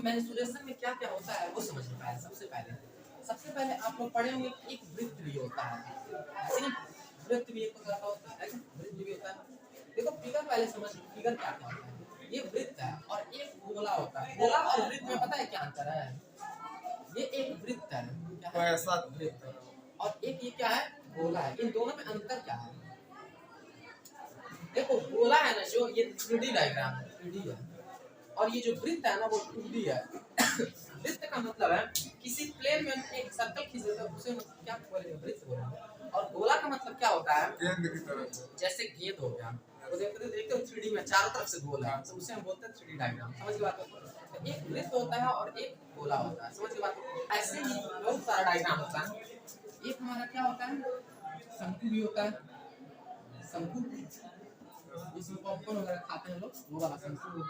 Menstruation में क्या क्या होता है वो समझ में आया। सबसे पहले आप लोग पढ़े होंगे एक वृत्त भी होता है, ऐसे नहीं? वृत्त भी एक प्रकार का होता है, वृत्त भी होता है। देखो फिगर पहले समझ, फिगर क्या क्या होता है। ये वृत्त है और एक गोला होता है। गोला और वृत्त में पता है क्या अंतर है? ये एक वृत्त है, क्या है? ऐसा वृत्त है, और एक ये क्या है? गोला है। इन दोनों में अंतर क्या है? देखो गोला है ना जो, ये 3D डायग्राम है, 3D है, और ये जो वृत्त है ना वो 2D है। वृत्त का मतलब है किसी प्लेन में एक सर्कल खींचे तो उसे क्या बोलेंगे? वृत्त बोलेंगे। और गोला का मतलब क्या होता है? गेंद की तरह, जैसे गेंद हो गया, वो देखते हो 3D में चारों तरफ से गोल है, तो उसे हम बोलते हैं 3D डायग्राम। समझ गए बात को? तो एक वृत्त होता है और एक गोला होता है। समझ गए बात को? ऐसे ही बहुत सारा डायग्राम होता है। एक हमारा क्या होता है? शंकु भी होता है, शंकु जिसमें पॉपकॉर्न वगैरह खाते हैं लोग, वो वाला शंकु।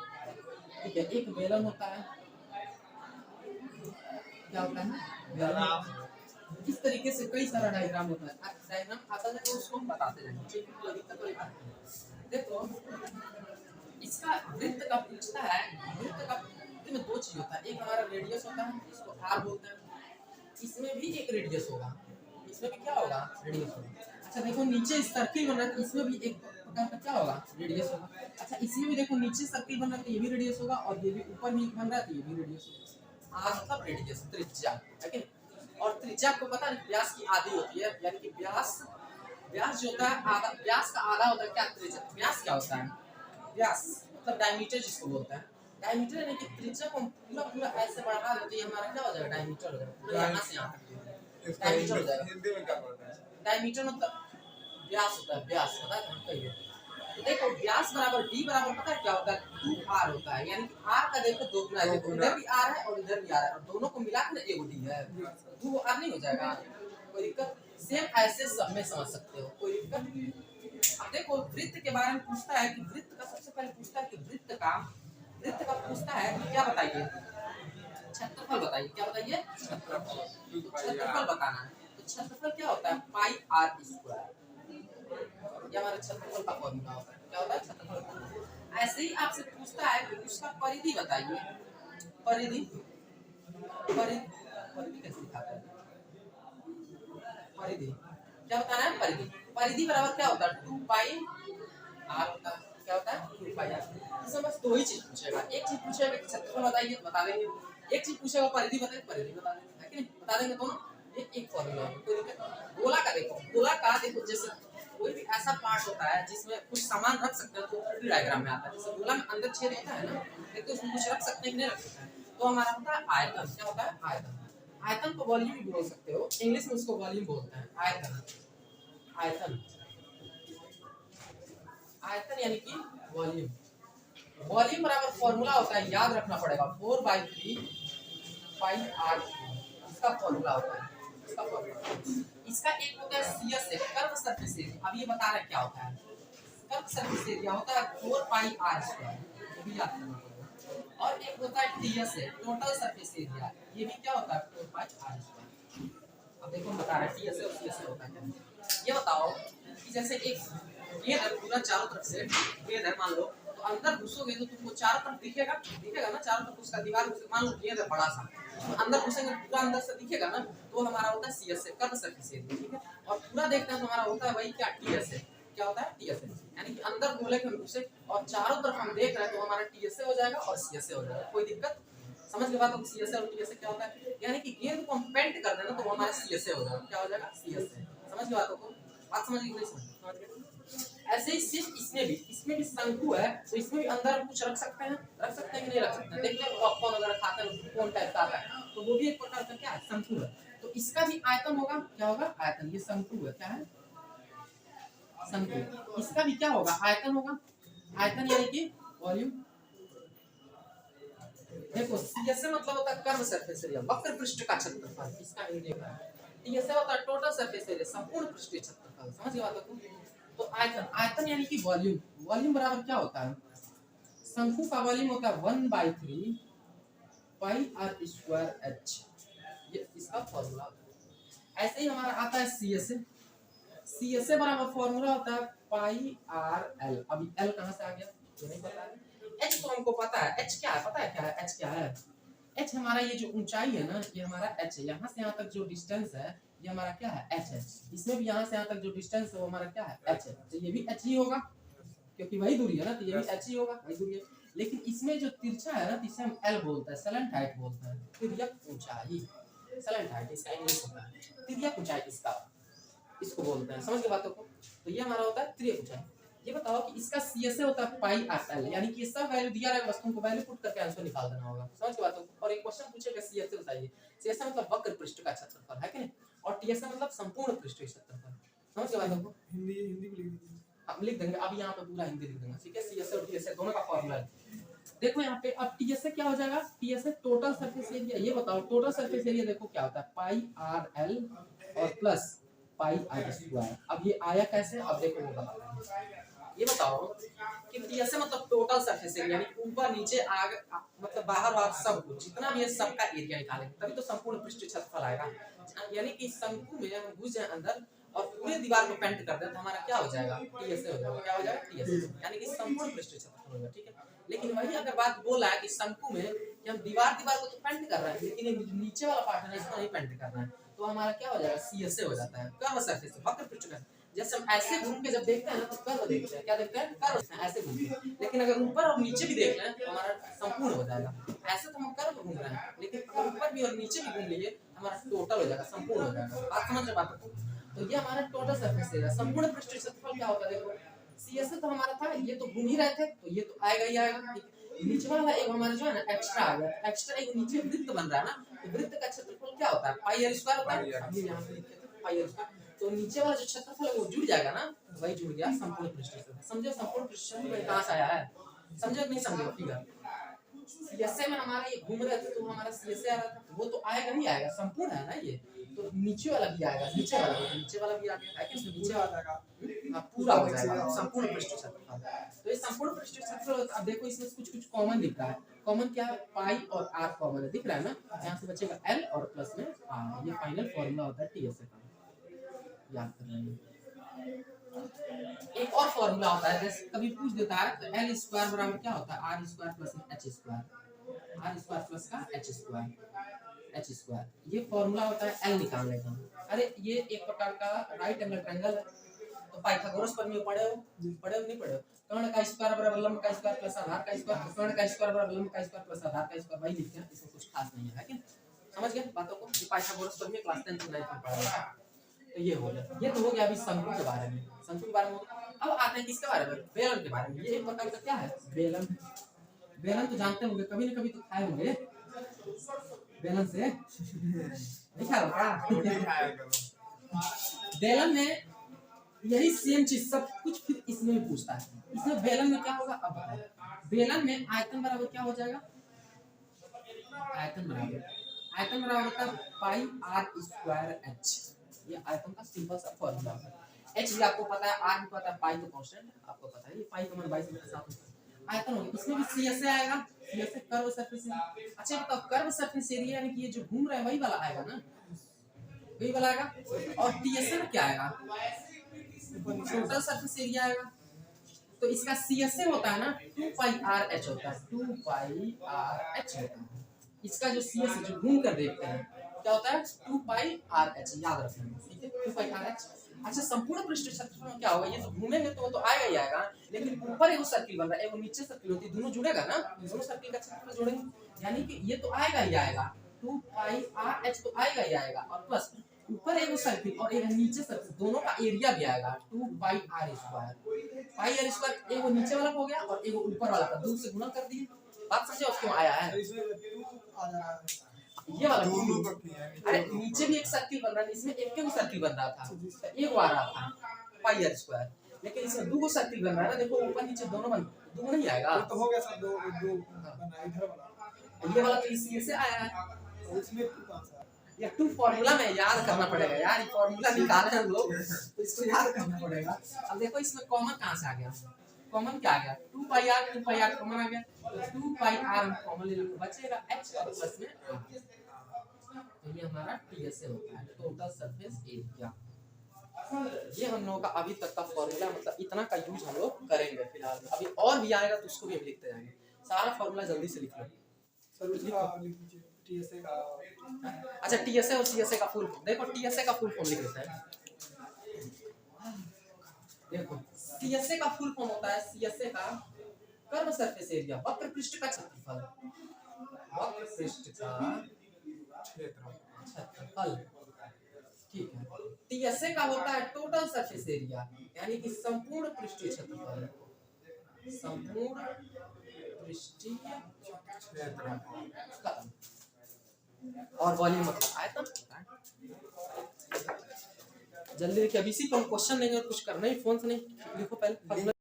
ठीक है, एक बेलन होता है, क्या होता है? बेलन। इस तरीके से कई सारा डायग्राम होता है। डायग्राम आता है तो उसको हम बताते जाएंगे, ठीक है? कोई दिक्कत वाली बात नहीं। देखो इसका वृत्त का पूछता है, वृत्त का में दो चीज होता है। एक हमारा रेडियस होता है, इसको आर बोलते हैं। इसमें भी एक रेडियस होगा, इसमें भी क्या होगा? रेडियस होगा। अच्छा देखो नीचे सर्किल बन रहा है, इसमें भी एक प्रकार का क्या होगा? रेडियस होगा। अच्छा इसमें भी देखो नीचे सर्किल बन रहा है तो ये भी रेडियस होगा, और ये भी ऊपर भी बन रहा है तो ये भी रेडियस होगा। आर मतलब रेडियस, त्रिज्या, है कि? और त्रिज्या को पता है व्यास की आधी होती है, यानी कि व्यास जो होता है आधा, व्यास का आधा होता है क्या? त्रिज्या। व्यास क्या होता है? व्यास मतलब डायमीटर जिसको बोलते हैं। डायमीटर यानी कि त्रिज्या को पूरा ऐसे बढ़ा देते हैं, हमारा क्या हो जाएगा? डायमीटर हो जाएगा, पूरा यहाँ से यहाँ तक डायमीटर हो जाएगा। हिंदी में क्या बोलते हैं? डायमीटर मतलब व्यास होता है, व्यास पता है तुमको? ये तो देखो व्यास बराबर d बराबर पता है क्या होता है? 2r होता है, यानी कि r का देखो दो गुना है, देखो इधर भी r है और इधर भी r है, और दोनों को मिला के एगो d है, 2r नहीं हो जाएगा? कोई दिक्कत? सेम ऐसे सब में समझ सकते हो, कोई दिक्कत नहीं। अब देखो वृत्त के बारे में पूछता है कि वृत्त का सबसे पहले पूछता है कि वृत्त का पूछता है कि क्या बताइए? क्षेत्रफल बताइए। क्या बताइए? क्षेत्रफल बताना है। तो क्षेत्रफल क्या होता है? पाई आर स्क्वायर, ये हमारा क्षेत्रफल का फॉर्मूला होता है। क्या होता है? क्षेत्रफल। ऐसे ही आपसे पूछता है कि उसका परिधि बताइए। परिधि कैसे दिखाते हैं? परिधि क्या बताना है? परिधि बराबर क्या होता है? 2 पाई आर होता है। क्या होता है? 2 पाई आर। इसमें बस दो ही चीज पूछेगा। एक चीज पूछेगा कि क्षेत्रफल बताइए, बता देंगे। एक चीज पूछेगा परिधि बताइए, परिधि बता देंगे, है कि नहीं? बता देंगे दोनों। ये एक फॉर्मूला है, कोई दिक्कत? गोला का देखो जैसे कोई भी ऐसा पार्ट होता है जिसमें कुछ सामान रख सकते हो तो 3D डायग्राम में आता है। जैसे गोला में अंदर छेद होता है ना, देखो उसमें कुछ रख सकते हैं कि नहीं रख सकते हैं, तो हमारा होता है आयतन। क्या होता है? आयतन। आयतन को वॉल्यूम भी बोल सकते हो, इंग्लिश में उसको वॉल्यूम बोलते हैं। आयतन यानी कि वॉल्यूम। वॉल्यूम बराबर फॉर्मूला होता है, याद रखना पड़ेगा, 4/3 पाई आर। इसका फॉर्मूला होता है, इसका फॉर्मूला। इसका एक होता है सीएस से, कर्व सरफेस एरिया। अब ये बता रहे क्या होता है? कर्व सरफेस एरिया होता है 4 पाई आर स्क्वायर, ये भी याद करना पड़ेगा। और एक होता है टीएस से, टोटल सरफेस एरिया, ये भी क्या होता है? 4 पाई आर स्क्वायर। अब देखो बता रहा है टीएस से और सीएस से होता है। ये बताओ कि जैसे एक गेंद है, पूरा चारों तरफ से गेंद है मान लो, तो अंदर घुसोगे तो तुमको चारों तरफ दिखेगा ना, चारों तरफ उसका दीवार मान लो गेंद है बड़ा सा, तो अंदर घुसेंगे पूरा अंदर से दिखेगा ना, तो हमारा होता है सीएस से, कर्व सरफेस एरिया, ठीक है? और पूरा देखते हैं तो हमारा होता है वही क्या? टीएस से। क्या होता है? टीएस से, यानी कि अंदर गोले के हम घुसे और चारों तरफ हम देख रहे हैं तो हमारा टीएस से हो जाएगा और सीएस से हो जाएगा। कोई दिक्कत? समझ के बाद सीएस और टीएस क्या होता है? यानी कि गेंद को हम पेंट कर देना तो वो हमारा सीएस से हो जाएगा। क्या हो जाएगा? सीएस से। समझ के बात को? बात समझ गए? समझ गए? ऐसे ही सिर्फ इसमें भी शंकु है, तो इसमें भी अंदर हम कुछ रख सकते हैं कि नहीं रख सकते हैं? देखते हैं पॉपकॉर्न वगैरह खाते हैं, कौन टाइप का आता है, तो वो भी एक प्रकार का क्या है? शंकु है। तो इसका भी आयतन होगा। क्या होगा? आयतन। ये शंकु है, क्या है? शंकु। इसका भी क्या होगा? आयतन होगा। आयतन यानी कि वॉल्यूम। देखो सीएस मतलब होता है कर्व सरफेस एरिया, वक्र पृष्ठ का क्षेत्रफल, इसका इंडेक्स है। टीएस होता है टोटल सरफेस एरिया, संपूर्ण पृष्ठीय क्षेत्रफल। समझ गए बात को? तो आयतन यानी कि वॉल्यूम। वॉल्यूम बराबर क्या होता है? शंकु का वॉल्यूम होता है 1/3 पाई आर स्क्वायर एच, ये इसका फॉर्मूला। ऐसे ही हमारा आता है सीएस बराबर फॉर्मूला होता है पाई आर एल। अभी एल कहां से आ गया ये नहीं पता है। एच तो हमको पता है, एच क्या है? पता है क्या है एच क्या है? h हमारा ये जो ऊंचाई है ना, ये हमारा h है। यहाँ से यहाँ तक जो डिस्टेंस है ये हमारा क्या है, h है। इसमें भी यहाँ से यहाँ तक जो डिस्टेंस है वो हमारा क्या है, h है। तो ये भी h ही होगा क्योंकि वही दूरी है ना, तो ये भी h ही होगा, वही दूरी है। लेकिन इसमें जो तिरछा है ना, तो इसे हम L बोलते हैं, सलेंट हाइट बोलते हैं। तिर्यक ऊंचाई, सलेंट हाइट इसका इंग्लिश होता है। तिर्यक ऊंचाई इसका, इसको बोलते हैं। समझ गए बातों को? तो ये हमारा होता है तिर्यक ऊंचाई। ये बताओ कि इसका CSA होता है पाई आर एल, यानी कि सब वैल्यू दिया रहेगा, वस्तुओं को वैल्यू पुट करके आंसर निकाल देना होगा। समझ के बातों को? और एक क्वेश्चन पूछेगा CSA बताइए। CSA मतलब वक्र पृष्ठ का क्षेत्रफल है कि नहीं, और TSA मतलब संपूर्ण पृष्ठ का क्षेत्रफल। समझ के बातों को? हिंदी हिंदी भी लिख दीजिए। हम लिख देंगे, अब यहाँ पे पूरा हिंदी लिख देंगे, ठीक है। CSA और TSA दोनों का फॉर्मूला है। देखो यहाँ पे अब TSA क्या हो जाएगा, TSA टोटल सरफेस एरिया। ये बताओ टोटल सरफेस एरिया देखो क्या होता है, पाई आर एल और प्लस पाई आर स्क्वायर। अब ये आया कैसे, अब देखो वो बताओ। ये बताओ कि TSA मतलब टोटल सरफेस एरिया, यानी ऊपर नीचे आगे मतलब बाहर बाहर सब कुछ जितना भी है सबका एरिया निकालेंगे, तभी तो संपूर्ण पृष्ठ क्षेत्रफल आएगा। यानी कि शंकु में हम घुस जाए अंदर और पूरे दीवार को पेंट कर दें तो हमारा क्या हो जाएगा, TSA हो जाएगा। क्या हो जाएगा, TSA, यानी कि संपूर्ण पृष्ठ क्षेत्रफल होगा, ठीक है। लेकिन वही अगर बात बोला है कि शंकु में कि हम दीवार को तो पेंट कर रहे हैं, लेकिन ये नीचे वाला पार्ट है इसको नहीं पेंट करना है, तो हमारा क्या हो जाएगा, CSA हो जाता है, कर्व सरफेस, वक्र पृष्ठ का। जैसे हम ऐसे घूम के जब देखते हैं ना तो कर्व देखते हैं, क्या देखते हैं, कर्व, ऐसे घूम के। लेकिन अगर ऊपर और नीचे भी देख लें तो हमारा संपूर्ण हो जाएगा। ऐसे तो हम कर्व घूम रहे हैं, लेकिन अगर ऊपर भी और नीचे भी घूम लिए हमारा टोटल हो जाएगा, संपूर्ण हो जाएगा। बात समझ रहे बात को? तो ये हमारा टोटल सरफेस एरिया। संपूर्ण पृष्ठ क्षेत्रफल क्या होता है, देखो CSA तो हमारा था, ये तो घूम ही रहे थे तो ये तो आएगा ही आएगा। नीचे वाला एक हमारा जो है ना एक्स्ट्रा आ गया, एक्स्ट्रा एक नीचे वृत्त बन रहा है ना, तो वृत्त का क्षेत्रफल क्या होता है, पाई आर स्क्वायर होता है। अभी यहाँ पे लिखे थे पाई आर स्क्वायर, तो नीचे वाला जो क्षेत्रफल है वो जुड़ जाएगा ना, वही जुड़ गया संपूर्ण पृष्ठ क्षेत्रफल। समझो संपूर्ण पृष्ठ क्षेत्रफल कहां से आया है, समझो कि नहीं समझो? फिगर CSA में हमारा ये घूम रहे थे तो हमारा CSA आ रहा था, वो तो आएगा नहीं आएगा, संपूर्ण है ना ये, तो नीचे वाला भी आएगा, नीचे वाला भी आ गया है कि नीचे वाला आएगा, हां पूरा हो जाएगा संपूर्ण पृष्ठ क्षेत्रफल। तो ये संपूर्ण पृष्ठ क्षेत्रफल, अब देखो इसमें कुछ कॉमन दिख रहा है। कॉमन क्या है, पाई और आर कॉमन है, दिख रहा है ना। यहाँ से बचेगा L और प्लस में R। ये फाइनल फार्मूला होता है TSA का, याद कर लेंगे। एक और फार्मूला होता है, जैसे कभी पूछ देता है तो L स्क्वायर बराबर क्या होता है, R square plus H square, R square plus का H स्क्वायर। ये फार्मूला होता है L निकालने का। अरे ये एक प्रकार का राइट एंगल ट्रायंगल है, तो पाइथागोरस प्रमेय पढ़े हो नहीं पढ़े हो? कर्ण का स्क्वायर बराबर लंब का स्क्वायर प्लस आधार का स्क्वायर, कर्ण का स्क्वायर बराबर लंब का स्क्वायर प्लस आधार का स्क्वायर, वही लिखते हैं, इसमें कुछ खास नहीं है कि समझ गए बातों को? ये पाइथागोरस प्रमेय क्लास 10 9 में पढ़ा है। तो ये हो गया, ये तो हो गया अभी शंकु के बारे में, शंकु के बारे में। अब आते हैं किसके बारे में, बेलन के बारे में। ये एक प्रकार का क्या है, बेलन। बेलन तो जानते होंगे, कभी ना कभी तो खाए होंगे बेलन से, नहीं खाया होगा? बेलन में यही सेम चीज सब कुछ फिर इसमें भी पूछता है। इसमें बेलन में क्या होगा, अब बताओ। बेलन में आयतन बराबर क्या हो जाएगा, आयतन बराबर होता है पाई आर स्क्वायर एच। ये आयतन का सिंपल सा फॉर्मूला है। एच भी आपको पता है, आर भी पता है, पाई तो कांस्टेंट है आपको पता है। ये पाई का मान 22 के साथ आयतन होगा। इसमें भी CSA आएगा, CSA कर्व सरफेस एरिया। अच्छा बताओ कर्व सरफेस एरिया यानी कि ये जो घूम रहा है वही वाला आएगा ना, वही वाला आएगा। और TSA में क्या आएगा, टोटल सरफेस एरिया आएगा। तो इसका CSA होता है ना 2 पाई आर एच होता है, 2 पाई आर एच होता है। इसका जो CSA जो घूम कर देखते हैं क्या होता है, 2 पाई आर एच, याद रखना, ठीक है, 2 पाई आर एच। अच्छा संपूर्ण पृष्ठ क्षेत्रफल में क्या होगा, ये तो घूमेंगे तो वो तो आएगा ही आएगा, लेकिन ऊपर एगो सर्किल बन रहा है, एगो नीचे सर्किल होती है, दोनों जुड़ेगा ना, दोनों सर्किल का क्षेत्रफल जोड़ेंगे, यानी कि ये तो आएगा ही आएगा, 2 पाई आर एच तो आएगा ही आएगा, और प्लस ऊपर एगो सर्किल और एक नीचे सर्किल, दोनों का एरिया भी आएगा 2 pi R square. Pi R square एगो नीचे वाला हो गया और एगो ऊपर वाला का 2 से गुणा कर दिए। बात समझे अब क्यों आया है ये वाला दोनों का किया है। अरे नीचे भी एक सर्किल बन रहा है, इसमें एक सर्किल बन रहा था, एक आ रहा था पाई आर स्क्वायर, लेकिन इसमें दो सर्किल बन रहा है ना, देखो ऊपर नीचे दोनों बन, दो नहीं आएगा तो हो गया सब दो बना इधर वाला, ये वाला तो इसमें से आया है। उसमें ये 2 फार्मूला में याद करना पड़ेगा यार, ये फार्मूला निकाले हम लोग तो इसको याद करना पड़ेगा। अब देखो इसमें कॉमन कहां से आ गया, कॉमन क्या आ गया, 2 पाई आर कॉमन आ गया, तो 2 पाई आर कॉमन ले लो, बचेगा h और प्लस में r। तो ये हमारा TSA होता है, टोटल सरफेस एरिया। ये हम लोगों का अभी तक का फॉर्मूला, मतलब इतना का यूज हम लोग करेंगे फिलहाल। अभी और भी आएगा तो उसको भी हम लिखते जाएंगे। सारा फॉर्मूला जल्दी से लिख लो। सर उसका लिख दीजिए टीएसए का। अच्छा टीएसए और सीएसए का फुल फॉर्म देखो, टीएसए का फुल फॉर्म लिख लेते हैं। देखो सीएसए का फुल फॉर्म होता है, सीएसए का कर्व सरफेस एरिया, वक्र पृष्ठ का क्षेत्रफल, वक्र पृष्ठ का क्षेत्रफल, ठीक है। टीएसए का होता है टोटल सरफेस एरिया, यानी कि संपूर्ण पृष्ठीय क्षेत्रफल, संपूर्ण पृष्ठीय क्षेत्रफल। और वॉल्यूम मतलब आयतन। जल्दी देखिए, अभी इसी पर क्वेश्चन नहीं और कुछ करना ही, फोन से नहीं लिखो पहले फॉर्मूला।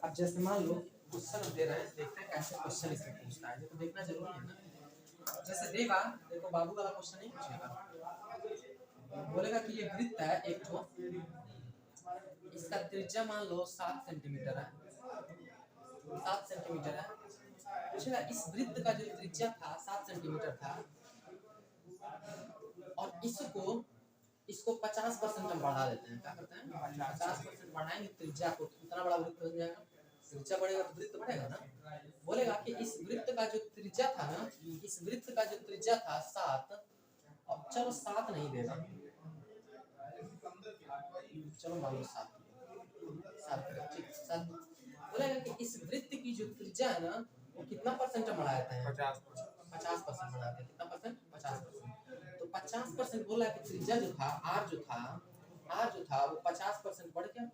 अब जैसे मान लो क्वेश्चन दे रहे हैं, देखते हैं कैसे क्वेश्चन इसमें पूछता है, ये तो देखना जरूरी है ना। जैसे देगा, देखो बाबू वाला क्वेश्चन नहीं पूछेगा, बोलेगा कि ये वृत्त है एक तो, इसका त्रिज्या मान लो 7 सेंटीमीटर है, 7 सेंटीमीटर है। पूछेगा इस वृत्त का जो त्रिज्या था 7 सेंटीमीटर था, और इसको 50% हम बढ़ा देते हैं। क्या करते हैं, 50% बढ़ाएंगे त्रिज्या को, कितना बड़ा वृत्त बन जाएगा। त्रिज्या बढ़ेगा तो वृत्त बढ़ेगा ना। बोलेगा कि इस वृत्त का जो त्रिज्या था ना, इस वृत्त का जो त्रिज्या था 7, अब चलो 7 नहीं देगा, चलो मान लो 7, ठीक 7। बोलेगा कि इस वृत्त की जो त्रिज्या है ना, वो कितना परसेंट हम बढ़ाते हैं, 50% बढ़ाते हैं। कितना परसेंट, 50%। तो 50% बोला कि त्रिज्या जो था r जो था वो 50% बढ़ गया,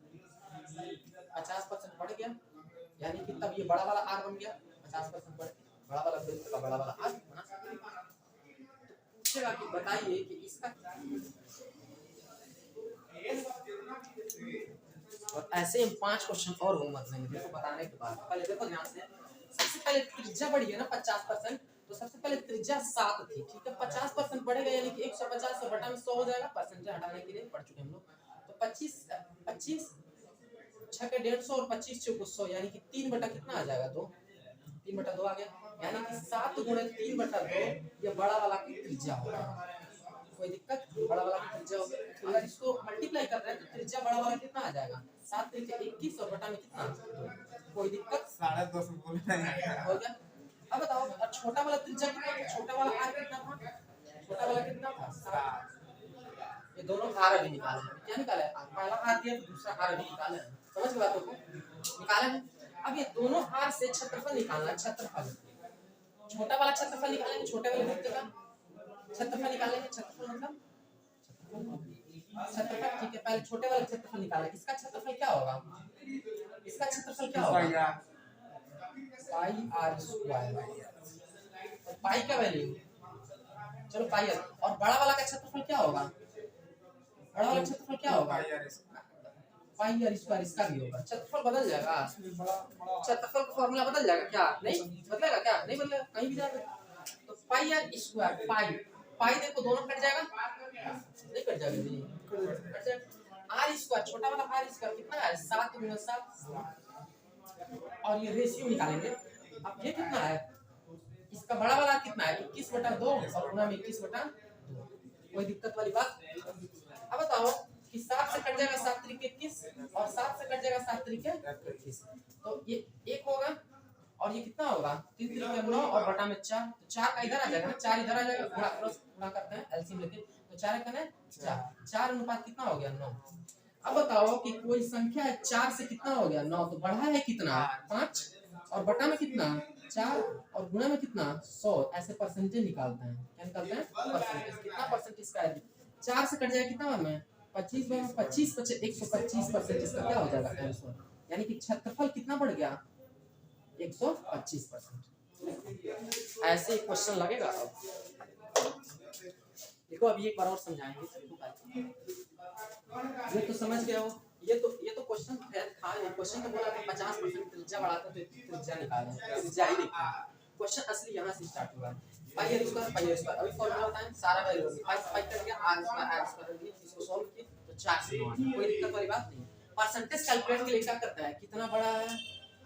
50% बढ़ गया, यानी कि तब ये बड़ा वाला r बन गया, 50% बढ़ गया, बड़ा वाला वृत्त का बड़ा वाला r बना सकते हैं। तो पूछेगा कि बताइए कि इसका, और ऐसे ही 5 क्वेश्चन और होमवर्क देंगे देखो बताने के बाद। पहले देखो ध्यान से, सबसे पहले त्रिज्या बढ़ी है ना 50%, तो सबसे पहले त्रिज्या 7 थी, ठीक है। 50% बढ़ेगा यानी कि 150 से बटा में 100 हो जाएगा, परसेंटेज हटाने के लिए पढ़ चुके हम लोग। तो 25 6 के 150 और 25 चौको 100, यानी कि 3 बटा कितना आ जाएगा, 2, 3 बटा 2 आ गया, यानी कि 7 गुणे 3 बटा 2 ये बड़ा वाला की त्रिज्या होगा। कोई दिक्कत, बड़ा वाला की त्रिज्या होगा। अगर इसको मल्टीप्लाई कर रहे हैं तो त्रिज्या बड़ा वाला कितना आ जाएगा, 7 3 21 और बटा में कितना, कोई दिक्कत, 2.5 हो गया। अब बताओ और छोटा वाला त्रिज्या कितना था, छोटा वाला r कितना था, छोटा वाला कितना था 7। ये दोनों r अभी निकाले हैं, क्या निकाले हैं, पहला r दिया दूसरा r अभी निकाले हैं, समझ गए बातों को, निकाले हैं। अब ये दोनों r से क्षेत्रफल निकालना है, क्षेत्रफल, छोटा वाला क्षेत्रफल निकालेंगे, छोटे वाले वृत्त का क्षेत्रफल निकालेंगे, क्षेत्रफल मतलब क्षेत्रफल, ठीक है। पहले छोटे वाले क्षेत्रफल निकालेंगे, इसका क्षेत्रफल क्या होगा, इसका क्षेत्रफल क्या होगा, पाई r स्क्वायर, पाई का वैल्यू, चलो पाई r, और बड़ा वाला का क्षेत्रफल क्या होगा, बड़ा वाला क्षेत्रफल क्या होगा, पाई r स्क्वायर, इसका भी होगा। क्षेत्रफल बदल जाएगा, क्षेत्रफल का फार्मूला बदल जाएगा क्या, नहीं बदलेगा, क्या नहीं बदलेगा, कहीं भी जाएगा। तो पाई r स्क्वायर, पाई देखो दोनों कट जाएगा, नहीं कट जाएगा जी, कट जाएगा। r स्क्वायर, छोटा वाला r स्क्वायर कितना है, 7 गुना 7, और ये रेशियो निकालेंगे। अब ये कितना है, इसका बड़ा वाला कितना है, 21/2 और गुना में 21/2, कोई दिक्कत वाली बात। अब बताओ कि 7 से कट जाएगा 7 त्रिक 21 और 7 से कट जाएगा 7 त्रिक 21, तो ये 1 होगा और ये कितना होगा, 3 त्रिक 9 और बटा में 4, तो 4 का इधर आ जाएगा ना, 4 इधर आ जाएगा, गुणा करते हैं एलसीएम लेके, तो 4 का 4 अनुपात कितना हो गया, 9। अब बताओ कि कोई संख्या है 4 से कितना हो गया, 9, तो बढ़ा है कितना, 5, और बटा में कितना 4 और गुणा में कितना 100, ऐसे परसेंटेज निकालते हैं। क्या निकालते हैं, परसेंटेज, कितना परसेंटेज का है, 4 से कट जाएगा कितना में 25 में 25 125% इसका क्या हो जाएगा आंसर, यानी कि क्षेत्रफल कितना बढ़ गया 125%। ऐसे क्वेश्चन लगेगा। अब देखो अभी एक बार और समझाएंगे, ये तो समझ गए हो, ये तो क्वेश्चन था, ये क्वेश्चन तो बोला था 50% त्रिज्या बढ़ाते तो त्रिज्या निकालें, त्रिज्या ही लिखा है। क्वेश्चन असली यहाँ से स्टार्ट हुआ, पाई r स्क्वायर, अभी फॉर्मूला बताएं, सारा वैल्यू होगी, पाई कर दिया, r स्क्वायर इसको सॉल्व किए तो 4 से 9 कोई दिक्कत वाली बात नहीं। परसेंटेज कैलकुलेट के लिए क्या करता है, कितना बड़ा है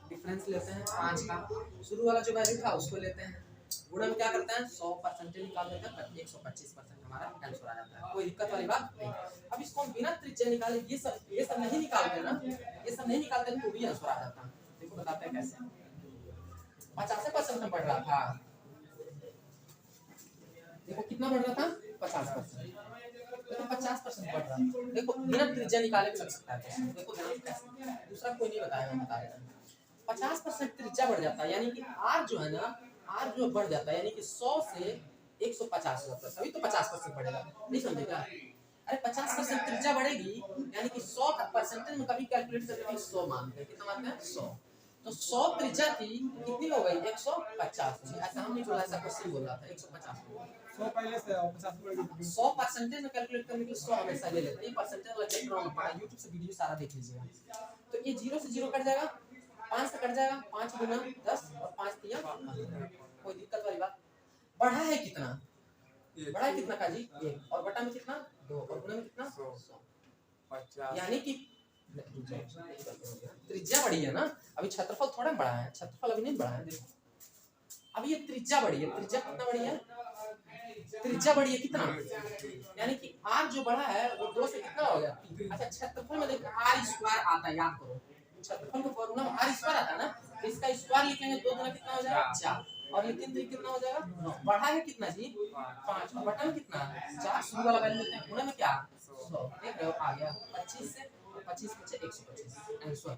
डिफरेंस लेते हैं 5 का, शुरू वाला जो वैल्यू था उसको लेते हैं, गुणा में क्या करते हैं 100% निकाल देते हैं, 125% हमारा आंसर आ जाता है, कोई दिक्कत वाली बात नहीं। अब इसको हम बिना त्रिज्या निकाले ये सब नहीं निकालते ना, ये सब नहीं निकालते तो भी आंसर आ जाता है। देखो बताते हैं कैसे, 50% 50% में बढ़ रहा था, देखो कितना बढ़ रहा था 50%, देखो 50% बढ़ रहा है। देखो बिना त्रिज्या निकाले भी लग सकता है, देखो ध्यान से कैसे, दूसरा कोई नहीं बताएगा, बता रहे हैं 50% त्रिज्या बढ़ जाता है, यानी कि आर जो है ना, आर जो बढ़ जाता है, यानी कि 100 से 150 हो जाता है, तभी तो 50% बढ़ेगा, नहीं समझेगा? अरे 50% त्रिज्या बढ़ेगी, यानी कि 100 का परसेंटेज में कभी कैलकुलेट करके 100 मानते हैं, कितना मानते हैं 100, तो 100 त्रिज्या थी, कितनी हो गई 150, ऐसा हम नहीं बोला, ऐसा क्वेश्चन बोल रहा था 150, 100 पहले से 50 बढ़ गई। 100 परसेंटेज में कैलकुलेट करने के लिए 100 हमेशा ले लेते हैं, परसेंटेज वाला चेक करना, YouTube से वीडियो सारा देख लीजिएगा। तो ये 0 से 0 कट जाएगा, 5 से कट जाएगा, 5 गुना 10 और 5 तिया, कोई दिक्कत वाली बात? बढ़ा है कितना, बढ़ा है कितना का जी 1, और बटा में कितना 2, और गुना में कितना 100, यानी कि त्रिज्या बढ़ी है ना, अभी क्षेत्रफल थोड़ा बढ़ा है, क्षेत्रफल अभी नहीं बढ़ा है, देखो अभी ये त्रिज्या बढ़ी है, त्रिज्या कितना बढ़ी है, त्रिज्या बढ़ी है कितना, यानी कि r जो बढ़ा है वो 2 से कितना हो गया 3। अच्छा क्षेत्रफल में देखो r स्क्वायर आता है, याद करो क्षेत्रफल का फॉर्मूला में r स्क्वायर आता है ना, तो इसका स्क्वायर लिखेंगे 2 गुना कितना हो जाएगा 4, और ये 3 3 कितना हो जाएगा 9, बढ़ा है कितना जी 5, और बटा में कितना 4, शुरू वाला वैल्यू लेते हैं, गुना में क्या 100, देख रहे हो आ गया 25 से 25 बचे 125 आंसर,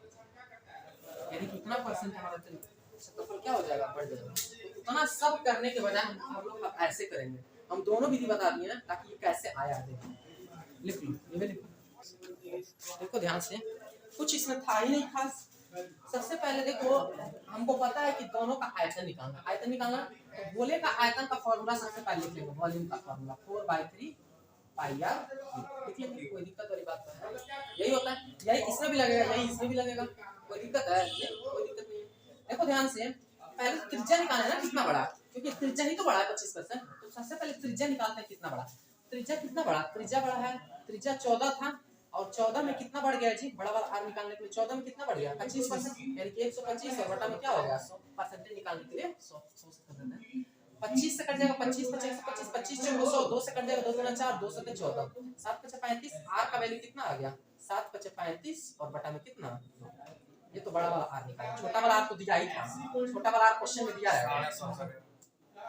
यानी कितना परसेंट हमारा क्षेत्रफल क्या हो जाएगा बढ़ जाएगा। तो उतना सब करने के बजाय हम लोग ऐसे करेंगे, हम दोनों विधि बता दिए ना ताकि ये कैसे आया, देखो लिख लो, ये भी लिखो, देखो ध्यान से, कुछ इसमें था ही नहीं खास। सबसे पहले देखो हमको पता है कि दोनों का आयतन निकालना, आयतन निकालना, तो गोले का आयतन का फॉर्मूला सबसे पहले लिख लेंगे, वॉल्यूम का फॉर्मूला 4/3 पाई आर, लिख लेंगे, कोई दिक्कत वाली बात नहीं है, यही होता है, यही इसमें भी लगेगा, यही इसमें भी लगेगा, कोई दिक्कत है नहीं, कोई दिक्कत नहीं है। देखो ध्यान से, पहले त्रिज्या निकालना है ना कितना बड़ा, क्योंकि त्रिज्या ही तो बड़ा है 25%, तो सबसे पहले त्रिज्या निकालते हैं कितना बड़ा, त्रिज्या कितना बड़ा, त्रिज्या बड़ा है, त्रिज्या 14 था, और 14 में कितना बढ़ गया जी, बड़ा वाला r निकालने के लिए 14 में कितना बढ़ गया 25%, यानी कि 125, और बटा में क्या हो गया 100, परसेंटेज निकालने के लिए 100 से कर देना है, 25 से कट जाएगा 25 25 25 25 चौको 100, 2 से कट जाएगा 2 गुना 4, 2 से 14, 7 पचे 35, r का वैल्यू कितना आ गया 7 पचे 35, और बटा में कितना 2, ये तो बड़ा वाला r निकाला, छोटा वाला r तो दिया ही था, छोटा वाला r क्वेश्चन में दिया है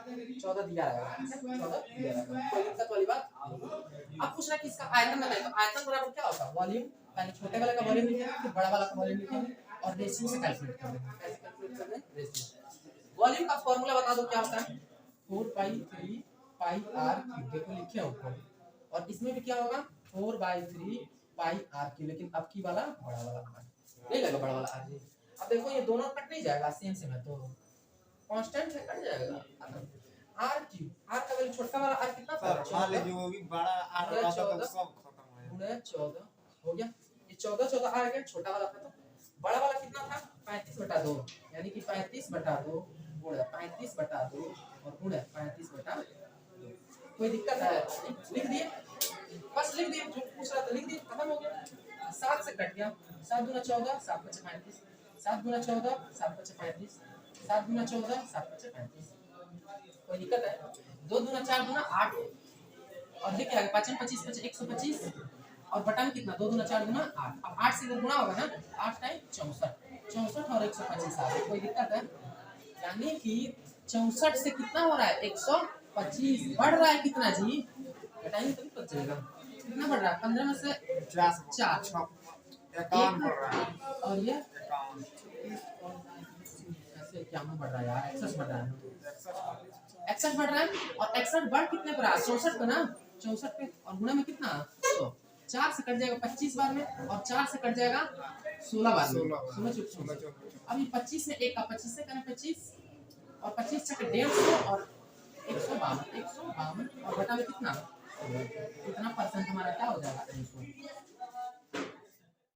14 दिया रहेगा, 14 दिया रहेगा, कोई दिक्कत वाली बात। अब पूछ रहा है कि इसका आयतन बताइए, तो आयतन बराबर क्या होता है वॉल्यूम, पहले छोटे वाले का वॉल्यूम लिखेंगे, फिर बड़ा वाला का वॉल्यूम लिखेंगे, और रेशियो से कैलकुलेट कर देंगे, कैसे कैलकुलेट कर देंगे रेशियो। वॉल्यूम का फार्मूला बता दो क्या होता है 4/3 पाई r क्यूब, देखो लिखे हो ऊपर, और इसमें भी क्या होगा 4/3 पाई r क्यूब, लेकिन अब की वाला बड़ा वाला r नहीं लगा, बड़ा वाला r। अब देखो ये दोनों कट नहीं जाएगा, सेम सेम है तो कांस्टेंट है, कट जाएगा r क्यूब, r का वैल्यू छोटा वाला r कितना था, मान लीजिए वो भी बड़ा r रहा था तो सब खत्म हो गया, गुणा 14 हो गया, ये 14 14 आ गया, छोटा वाला था, तो बड़ा वाला कितना था 35/2, यानी कि 35/2 गुणा 35/2 और गुणा 35/2, कोई दिक्कत है लिख दिए, बस लिख दिए, जो पूछ रहा था लिख दिए, खत्म हो गया, 7 से कट गया, 7 गुना 14 7 पचे 35, 7 गुना 14 7 पचे 35, 7 गुना 14 7 पचे 35, कोई दिक्कत है, 2 गुना 4 गुना 8, और देखिए आगे 5 25 25 125, और बटा में कितना 2 गुना 4 गुना 8, अब 8 से गुना होगा ना, 8 टाइम 64 और 125 आ गया, कोई दिक्कत है, यानी कि 64 से कितना हो रहा है 125, बढ़ रहा है कितना जी, घटाएंगे तभी पता चलेगा कितना बढ़ रहा है, 15 में से 4 51 बढ़ रहा है, और ये 51 कैसे क्या बढ़ रहा है यार, 61 बढ़ रहा है, 61 बढ़ रहा है, और 61 बढ़ कितने पर आ 64 पे ना, 64 पे, और गुणा में कितना 100, 4 से कट जाएगा 25 बार में, और 4 से कट जाएगा 16 बार में, 16 अब ये 25 में 1 का 25 से करें 25, और 25 से 150 और 152 और बटा में कितना परसेंट हमारा क्या हो जाएगा 100,